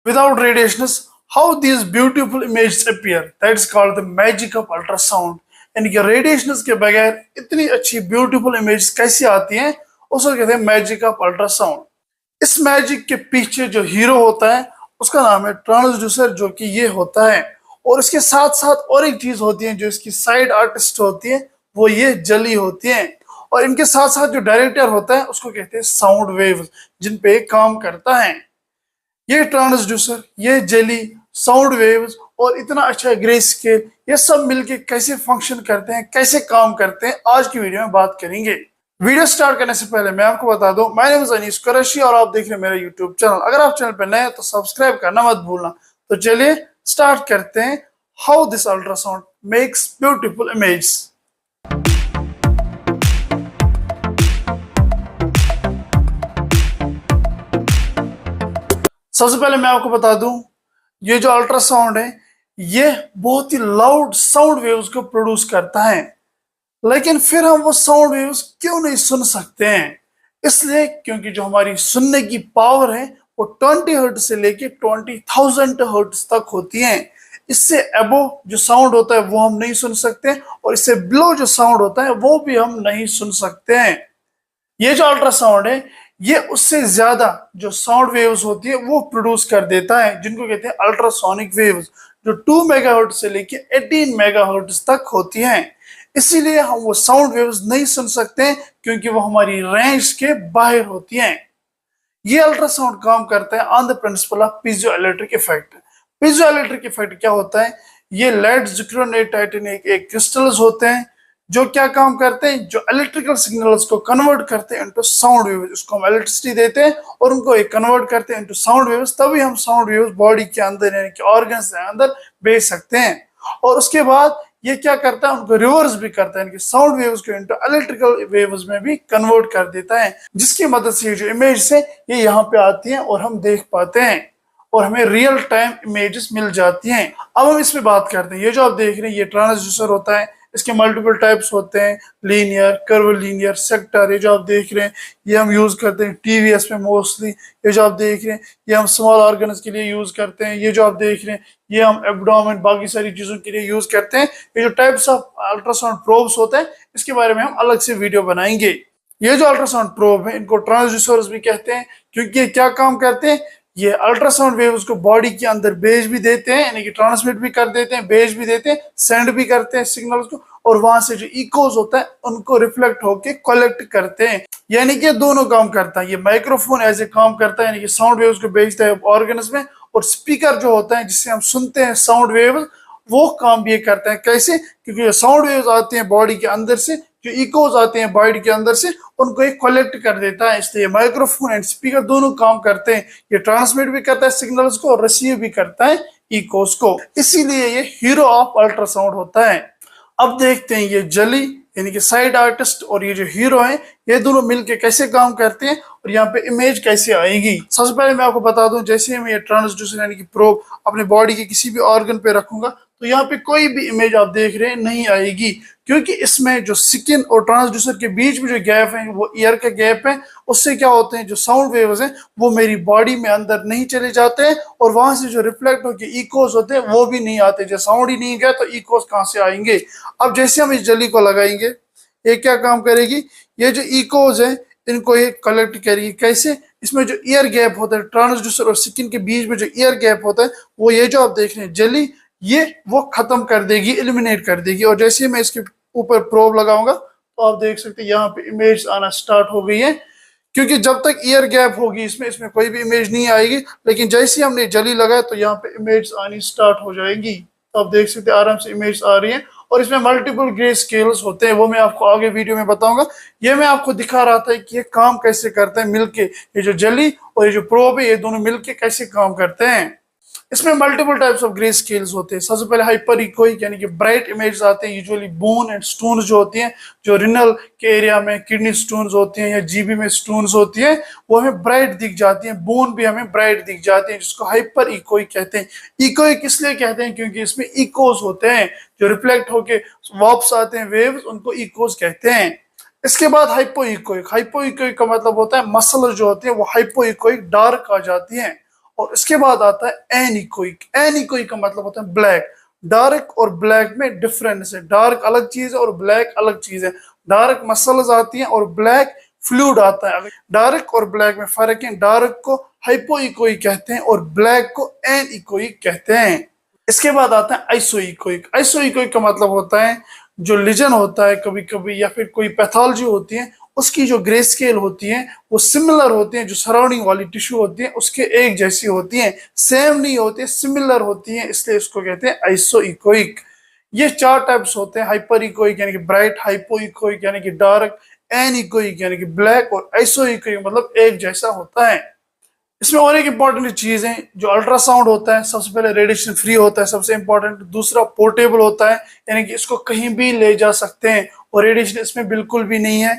without radiations, how these beautiful images appear. That is called the magic of ultrasound. यानी कि radiations के बगैर इतनी अच्छी ब्यूटीफुल इमेज कैसी आती हैं, उसको कहते हैं मैजिक ऑफ अल्ट्रासाउंड। इस मैजिक के पीछे जो हीरो होता है उसका नाम है ट्रांसड्यूसर, जो कि ये होता है। और इसके साथ साथ और एक चीज होती है जो इसकी साइड आर्टिस्ट होती है, वो ये जली होती है। और इनके साथ साथ जो डायरेक्टर होता है उसको कहते हैं साउंड वेव्स, जिन पे काम करता है। ये ट्रांसड्यूसर, ये जेली, साउंड वेव्स और इतना अच्छा ग्रे स्केल, ये सब मिलके कैसे फंक्शन करते हैं, कैसे काम करते हैं, आज की वीडियो में बात करेंगे। वीडियो स्टार्ट करने से पहले मैं आपको बता दूं, my name is Anees Qureshi और आप देख रहे हैं मेरा यूट्यूब चैनल। अगर आप चैनल पर नए हैं तो सब्सक्राइब करना मत भूलना। तो चलिए स्टार्ट करते हैं, how this ultrasound makes beautiful image. सबसे पहले मैं आपको बता दूं, ये जो अल्ट्रासाउंड है ये बहुत ही लाउड साउंड वेव्स को प्रोड्यूस करता है, लेकिन फिर हम वो साउंड वेव्स क्यों नहीं सुन सकते हैं? इसलिए क्योंकि जो हमारी सुनने की पावर है वो 20 हर्ट्ज से लेके 20,000 हर्ट्ज तक होती है। इससे अबो जो साउंड होता है वो हम नहीं सुन सकते, और इससे बिलो जो साउंड होता है वो भी हम नहीं सुन सकते हैं। ये जो अल्ट्रासाउंड है ये उससे ज्यादा जो साउंड वेव्स होती है वो प्रोड्यूस कर देता है, जिनको कहते हैं अल्ट्रासोनिक वेव्स, जो 2 मेगाहर्ट्ज से लेके 18 मेगाहर्ट्ज तक होती हैं। इसीलिए हम वो साउंड वेव्स नहीं सुन सकते हैं, क्योंकि वो हमारी रेंज के बाहर होती हैं। ये अल्ट्रासाउंड काम करता है on the principle of piezo electric effect. Piezo electric effect क्या होता है? ये लेड जिक्रोनेट टाइटेनियम एक क्रिस्टल्स होते हैं जो क्या काम करते हैं, जो इलेक्ट्रिकल सिग्नल्स को कन्वर्ट करते हैं इनटू साउंड वेव्स। उसको हम इलेक्ट्रिसिटी देते हैं और उनको एक कन्वर्ट करते हैं इनटू साउंड वेव्स, तभी हम साउंड वेव्स बॉडी के अंदर यानी कि ऑर्गन्स के अंदर भेज सकते हैं। और उसके बाद ये क्या करता है, उनको रिवर्स भी करता है, यानी कि साउंड वेव्स को इनटू इलेक्ट्रिकल वेव्स में भी कन्वर्ट कर देता है, जिसकी मदद से जो इमेज है ये यहाँ पे आती है और हम देख पाते हैं और हमें रियल टाइम इमेजेस मिल जाती हैं। अब हम इसमें बात करते हैं। ये जो आप देख रहे हैं ये ट्रांसड्यूसर होता है। इसके मल्टीपल टाइप्स होते हैं, लीनियर, कर्व लीनियर, सेक्टर। ये जो आप देख रहे हैं ये हम यूज करते हैं टीवीएस में मोस्टली। ये जो आप देख रहे हैं ये हम स्मॉल ऑर्गन्स के लिए यूज करते हैं। ये जो आप देख रहे हैं ये हम एब्डोमेन बाकी सारी चीजों के लिए यूज करते हैं। ये जो टाइप्स ऑफ अल्ट्रासाउंड प्रोब्स होते हैं इसके बारे में हम अलग से वीडियो बनाएंगे। ये जो अल्ट्रासाउंड प्रोब है इनको ट्रांसड्यूसर्स भी कहते हैं, क्योंकि ये क्या काम करते हैं, ये अल्ट्रासाउंड वेव्स को बॉडी के अंदर भेज भी देते हैं, यानी कि ट्रांसमिट भी कर देते हैं, भेज भी देते हैं, सेंड भी करते हैं सिग्नल्स को, और वहां से जो इकोज होता है उनको रिफ्लेक्ट होके कलेक्ट करते हैं। यानी कि दोनों काम करता है। ये माइक्रोफोन ऐसे काम करता है, यानी कि साउंड वेव्स को भेजता है ऑर्गन्स में, और स्पीकर जो होता है जिससे हम सुनते हैं साउंड वेव्स, वो काम भी करता है। कैसे? क्योंकि ये साउंड वेव्स आते हैं बॉडी के अंदर से, जो इकोज आते हैं बॉडी के अंदर से, उनको एक कलेक्ट कर देता है। इसलिए माइक्रोफोन एंड स्पीकर दोनों काम करते हैं। ये ट्रांसमिट भी करता है सिग्नल्स को और रिसीव भी करता है इकोज को। इसीलिए ये हीरो ऑफ अल्ट्रासाउंड होता है। अब देखते हैं ये जली यानी कि साइड आर्टिस्ट और ये जो हीरो है ये दोनों मिलके कैसे काम करते हैं और यहाँ पे इमेज कैसे आएगी। सबसे पहले मैं आपको बता दूं, जैसे मैं ये ट्रांसड्यूसर यानी कि प्रोब अपने बॉडी के किसी भी ऑर्गन पे रखूंगा तो यहाँ पे कोई भी इमेज आप देख रहे हैं नहीं आएगी, क्योंकि इसमें जो स्किन और ट्रांसड्यूसर के बीच में जो गैप है वो ईयर का गैप है। उससे क्या होते हैं, जो साउंड वेव्स हैं वो मेरी बॉडी में अंदर नहीं चले जाते हैं, और वहां से जो रिफ्लेक्ट होकर इकोज होते हैं वो भी नहीं आते। जब साउंड ही नहीं गया तो इकोज कहाँ से आएंगे। अब जैसे हम इस जली को लगाएंगे, ये क्या काम करेगी, ये जो इकोज है इनको ये कलेक्ट करेगी। कैसे? इसमें जो ईयर गैप होता है ट्रांसड्यूसर और स्किन के बीच में जो ईयर गैप होता है वो ये जो आप देख रहे हैं जली, ये वो खत्म कर देगी, एलिमिनेट कर देगी। और जैसे ही मैं इसके ऊपर प्रोब लगाऊंगा तो आप देख सकते हैं यहाँ पे इमेज आना स्टार्ट हो गई है, क्योंकि जब तक ईयर गैप होगी इसमें कोई भी इमेज नहीं आएगी। लेकिन जैसे ही हमने जली लगाया तो यहाँ पे इमेज आनी स्टार्ट हो जाएगी। तो आप देख सकते हैं आराम से इमेज आ रही है, और इसमें मल्टीपल ग्रे स्केल्स होते हैं, वो मैं आपको आगे वीडियो में बताऊंगा। ये मैं आपको दिखा रहा था कि ये काम कैसे करते हैं मिलके, ये जो जली और ये जो प्रोब है ये दोनों मिलके कैसे काम करते हैं। इसमें multiple types of grey scales होते हैं। सबसे पहले हाइपर इकोइक यानी कि ब्राइट इमेज आते हैं, यूजुअली बोन एंड स्टोन्स जो होती हैं, जो रिनल के एरिया में किडनी स्टोन्स होती हैं या जीबी में स्टोन्स होती हैं, वो हमें ब्राइट दिख जाती हैं। बोन भी हमें ब्राइट दिख जाती हैं, जिसको हाइपर इकोइक कहते हैं। इकोइक इसलिए कहते हैं क्योंकि इसमें इकोज होते हैं, जो रिफ्लेक्ट होके वापस आते हैं वेव्स, उनको इकोज कहते हैं। इसके बाद हाइपो इकोइक। हाइपो इकोइक का मतलब होता है मसल जो होती है वो हाइपो इकोइक डार्क आ जाती हैं। और इसके बाद आता है एनीकोइक। एनीकोइक का मतलब होता है ब्लैक। डार्क और ब्लैक में डिफरेंस है, डार्क अलग चीज है और ब्लैक अलग चीज है। डार्क मसल्स आती हैं और ब्लैक फ्लूइड आता है। डार्क और ब्लैक में फर्क है, डार्क को हाइपोइकोइक कहते हैं और ब्लैक को एनीकोइक कहते हैं। इसके बाद आता है आइसोइकोइक। आइसोइकोइक का मतलब होता है जो लीजन होता है कभी कभी या फिर कोई पैथोलॉजी होती है, उसकी जो ग्रे स्केल होती है वो सिमिलर होती है, जो सराउंडिंग वाली टिश्यू होती है उसके एक जैसी होती है, सेम नहीं होती है, सिमिलर होती है, इसलिए इसको कहते हैं आइसोइकोइक। ये चार टाइप्स होते हैं, हाइपर इकोइक यानी कि ब्राइट, हाइपोइकोइक यानी कि डार्क, एनीकोइक यानी कि ब्लैक और आइसोइकोइक मतलब एक जैसा होता है। इसमें और एक इंपॉर्टेंट चीज है, जो अल्ट्रासाउंड होता है सबसे पहले रेडिएशन फ्री होता है, सबसे इंपॉर्टेंट। दूसरा पोर्टेबल होता है, यानी कि इसको कहीं भी ले जा सकते हैं और रेडिएशन इसमें बिल्कुल भी नहीं है।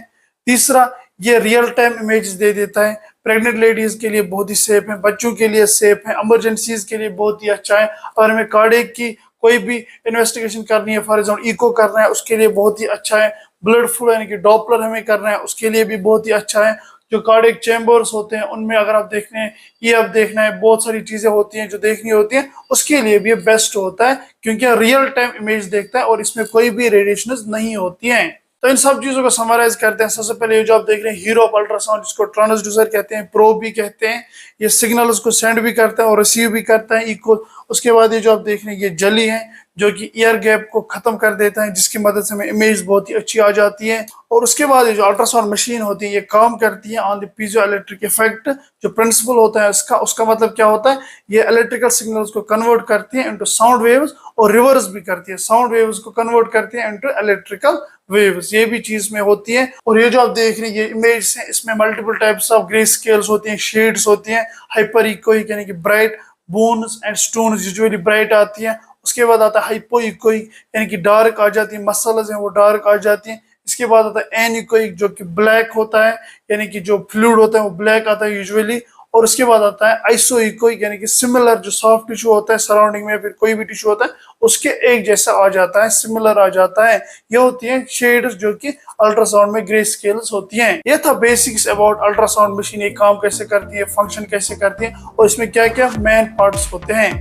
तीसरा, ये रियल टाइम इमेजेस दे देता है, प्रेग्नेंट लेडीज के लिए बहुत ही सेफ है, बच्चों के लिए सेफ है, इमरजेंसीज के लिए बहुत ही अच्छा है। अगर हमें कार्डियक की कोई भी इन्वेस्टिगेशन करनी है, फॉर एग्जाम्पल इको करना है, उसके लिए बहुत ही अच्छा है। ब्लड फ्लो यानी कि डॉपलर हमें करना है, उसके लिए भी बहुत ही अच्छा है। जो कार्डियक चैम्बर्स होते हैं उनमें अगर आप देख रहे हैं, ये अब देखना है, बहुत सारी चीजें होती हैं जो देखनी होती हैं, उसके लिए भी ये बेस्ट होता है क्योंकि रियल टाइम इमेज देखता है और इसमें कोई भी रेडिएशन नहीं होती है। तो इन सब चीजों को समराइज करते हैं। सबसे पहले ये जो आप देख रहे हैं हीरो ऑफ अल्ट्रासाउंड, जिसको ट्रांसड्यूसर कहते हैं, प्रोब भी कहते हैं, ये सिग्नल उसको सेंड भी करता है और रिसीव भी करता है इक्वल। उसके बाद ये जो आप देख रहे हैं ये जली है जो कि ईयर गैप को खत्म कर देता है, जिसकी मदद से हमें इमेज बहुत ही अच्छी आ जाती है। और उसके बाद ये जो अल्ट्रासाउंड मशीन होती है ये काम करती है on the piezo electric effect. जो प्रिंसिपल होता है उसका मतलब क्या होता है, ये इलेक्ट्रिकल सिग्नल्स को कन्वर्ट करती है इनटू साउंड वेव्स और रिवर्स भी करती है, साउंड वेव्स को कन्वर्ट करती है इनटू इलेक्ट्रिकल वेव्स, ये भी चीज में होती है। और ये जो आप देख रहे हैं ये इमेज है, इसमें multiple types of grey scales होती हैं, शेड्स होती हैं। हाइपर इकोइक यानी कि bright, bones and stones usually bright आती हैं। उसके बाद आता है हाइपोइकोइक यानी कि डार्क आ जाती है, मसल्स हैं वो डार्क आ जाती हैं। इसके बाद आता है एनीकोइक जो कि ब्लैक होता है, यानी कि जो फ्लूइड होता है वो ब्लैक आता है यूजुअली। और उसके बाद आता है आइसोइकोइक यानी कि सिमिलर, जो सॉफ्ट टिश्यू होता है सराउंडिंग में फिर कोई भी टिश्यू होता है उसके एक जैसा आ जाता है, सिमिलर आ जाता है। ये होती है शेड्स जो कि अल्ट्रासाउंड में ग्रे स्केल्स होती हैं। ये था बेसिक्स अबाउट अल्ट्रासाउंड मशीन, ये काम कैसे करती है, फंक्शन कैसे करती है और इसमें क्या क्या मेन पार्ट्स होते हैं।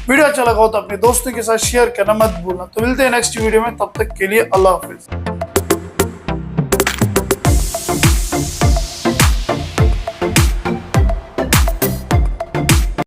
वीडियो अच्छा लगा हो तो अपने दोस्तों के साथ शेयर करना मत भूलना। तो मिलते हैं नेक्स्ट वीडियो में, तब तक के लिए अल्लाह हाफिज।